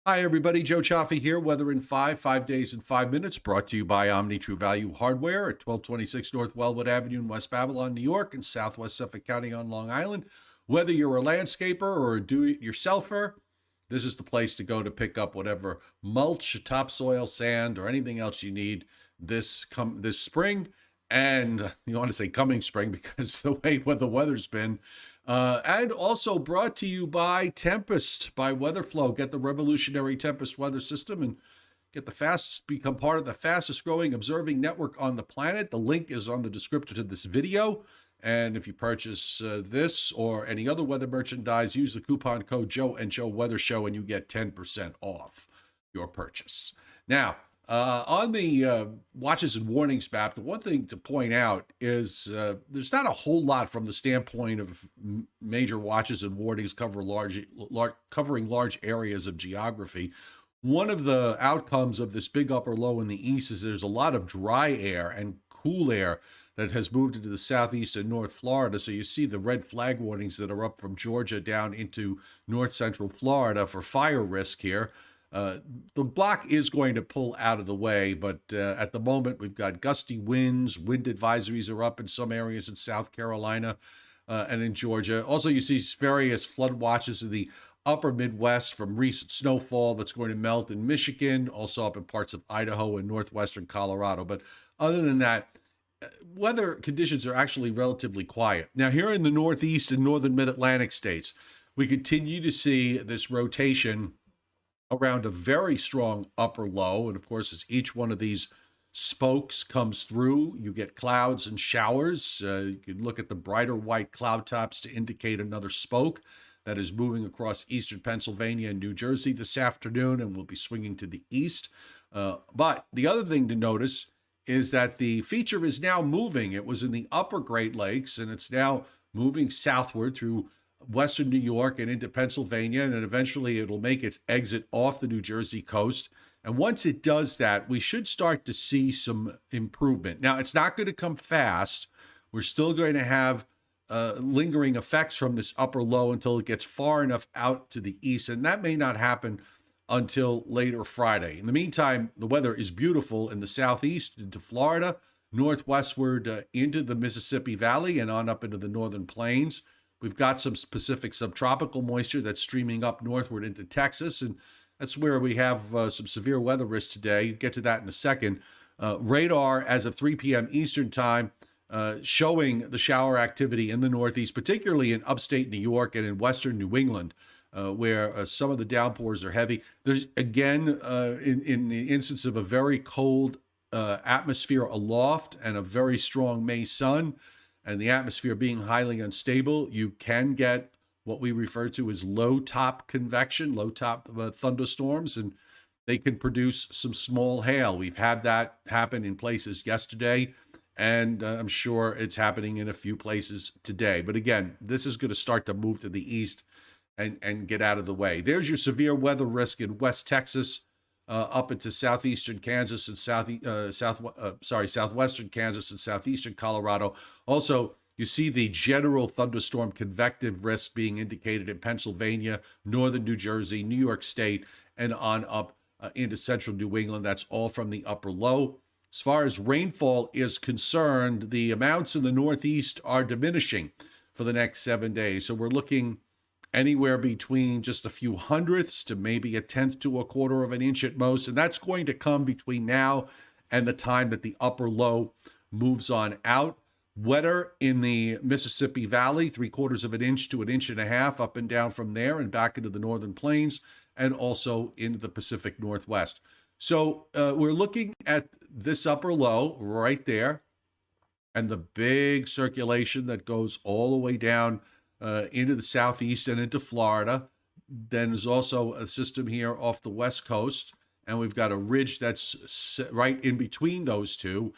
Hi, everybody. Joe Cioffi here. Weather in 5 days in 5 minutes. Brought to you by Omni True Value Hardware at 1226 North Wellwood Avenue in West Babylon, New York, and Southwest Suffolk County on Long Island. Whether you're a landscaper or a do-it-yourselfer, this is the place to go to pick up whatever mulch, topsoil, sand, or anything else you need this spring. And you want to say coming spring because the way the weather's been. And also brought to you by Tempest, by WeatherFlow. Get the revolutionary Tempest weather system and become part of the fastest growing observing network on the planet. The link is on the description to this video. And if you purchase this or any other weather merchandise, use the coupon code Joe and Joe Weather Show and you get 10% off your purchase. Now, on the watches and warnings map, the one thing to point out is there's not a whole lot from the standpoint of major watches and warnings covering large areas of geography. One of the outcomes of this big upper low in the east is there's a lot of dry air and cool air that has moved into the southeast and north Florida. So you see the red flag warnings that are up from Georgia down into north central Florida for fire risk here. The block is going to pull out of the way, but at the moment we've got gusty winds. Wind advisories are up in some areas in South Carolina and in Georgia. Also, you see various flood watches in the upper Midwest from recent snowfall that's going to melt in Michigan, also up in parts of Idaho and northwestern Colorado. But other than that, weather conditions are actually relatively quiet. Now, here in the Northeast and northern mid-Atlantic states, we continue to see this rotation around a very strong upper low. And of course, as each one of these spokes comes through, you get clouds and showers. You can look at the brighter white cloud tops to indicate another spoke that is moving across eastern Pennsylvania and New Jersey this afternoon and will be swinging to the east. But the other thing to notice is that the feature is now moving. It was in the upper Great Lakes, and it's now moving southward through western New York and into Pennsylvania, and eventually it'll make its exit off the New Jersey coast. And once it does that, we should start to see some improvement. Now, it's not going to come fast. We're still going to have lingering effects from this upper low until it gets far enough out to the east, and that may not happen until later Friday. In the meantime, the weather is beautiful in the southeast into Florida, northwestward into the Mississippi Valley, and on up into the northern plains. We've got some specific subtropical moisture that's streaming up northward into Texas, and that's where we have some severe weather risks today. Get to that in a second. Radar as of 3 p.m. Eastern time showing the shower activity in the Northeast, particularly in upstate New York and in western New England, where some of the downpours are heavy. There's, again, in the instance of a very cold atmosphere aloft and a very strong May sun, and the atmosphere being highly unstable, you can get what we refer to as low-top convection, low-top thunderstorms, and they can produce some small hail. We've had that happen in places yesterday, and I'm sure it's happening in a few places today. But again, this is going to start to move to the east and get out of the way. There's your severe weather risk in West Texas, up into southeastern Kansas and southwestern Kansas and southeastern Colorado. Also, you see the general thunderstorm convective risk being indicated in Pennsylvania, northern New Jersey, New York State, and on up into central New England. That's all from the upper low. As far as rainfall is concerned, the amounts in the Northeast are diminishing for the next 7 days. So we're looking anywhere between just a few hundredths to maybe a tenth to a quarter of an inch at most. And that's going to come between now and the time that the upper low moves on out. Wetter in the Mississippi Valley, 3/4 of an inch to 1.5 inches up and down from there and back into the northern plains and also into the Pacific Northwest. So we're looking at this upper low right there and the big circulation that goes all the way down into the southeast and into Florida. Then there's also a system here off the west coast, and we've got a ridge that's right in between those two.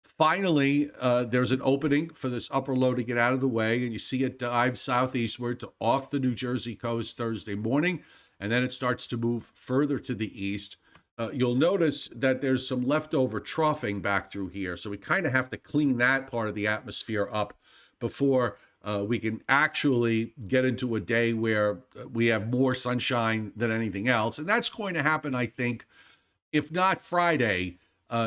Finally, there's an opening for this upper low to get out of the way, and you see it dive southeastward to off the New Jersey coast Thursday morning, and then it starts to move further to the east. You'll notice that there's some leftover troughing back through here, so we kind of have to clean that part of the atmosphere up before we can actually get into a day where we have more sunshine than anything else. And that's going to happen, I think, if not Friday,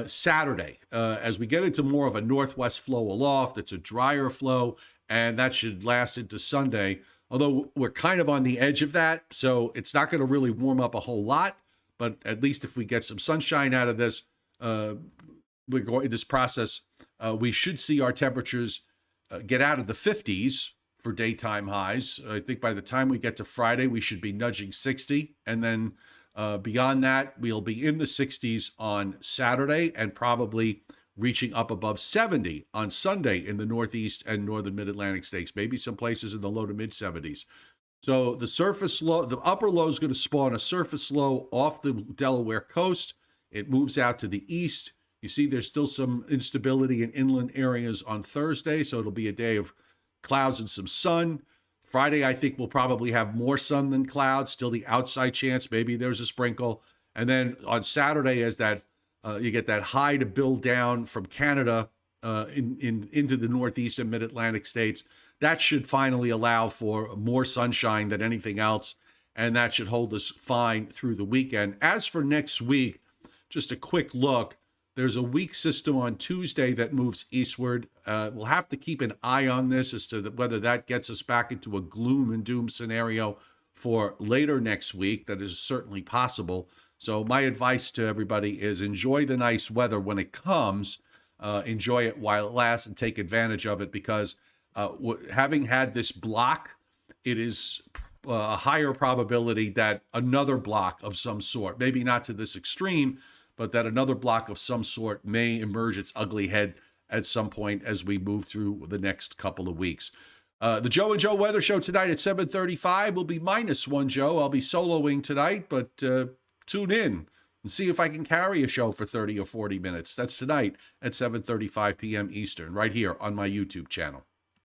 Saturday, as we get into more of a northwest flow aloft. It's a drier flow, and that should last into Sunday. Although we're kind of on the edge of that, so it's not going to really warm up a whole lot. But at least if we get some sunshine out of this, we're going this process. We should see our temperatures get out of the 50s for daytime highs. I think by the time we get to Friday, we should be nudging 60. And then beyond that, we'll be in the 60s on Saturday and probably reaching up above 70 on Sunday in the Northeast and Northern Mid-Atlantic states, maybe some places in the low to mid 70s. So the surface low, the upper low is going to spawn a surface low off the Delaware coast. It moves out to the east. You see there's still some instability in inland areas on Thursday, so it'll be a day of clouds and some sun. Friday, I think we'll probably have more sun than clouds, still the outside chance, maybe there's a sprinkle. And then on Saturday, as that you get that high to build down from Canada into the Northeast and Mid-Atlantic states, that should finally allow for more sunshine than anything else, and that should hold us fine through the weekend. As for next week, just a quick look. There's a weak system on Tuesday that moves eastward. We'll have to keep an eye on this as to whether that gets us back into a gloom and doom scenario for later next week. That is certainly possible. So my advice to everybody is enjoy the nice weather when it comes. Enjoy it while it lasts and take advantage of it, because having had this block, it is a higher probability that another block of some sort, maybe not to this extreme, but that another block of some sort may emerge its ugly head at some point as we move through the next couple of weeks. The Joe and Joe Weather Show tonight at 7:35 will be -1 Joe. I'll be soloing tonight, but tune in and see if I can carry a show for 30 or 40 minutes. That's tonight at 7:35 p.m. Eastern, right here on my YouTube channel.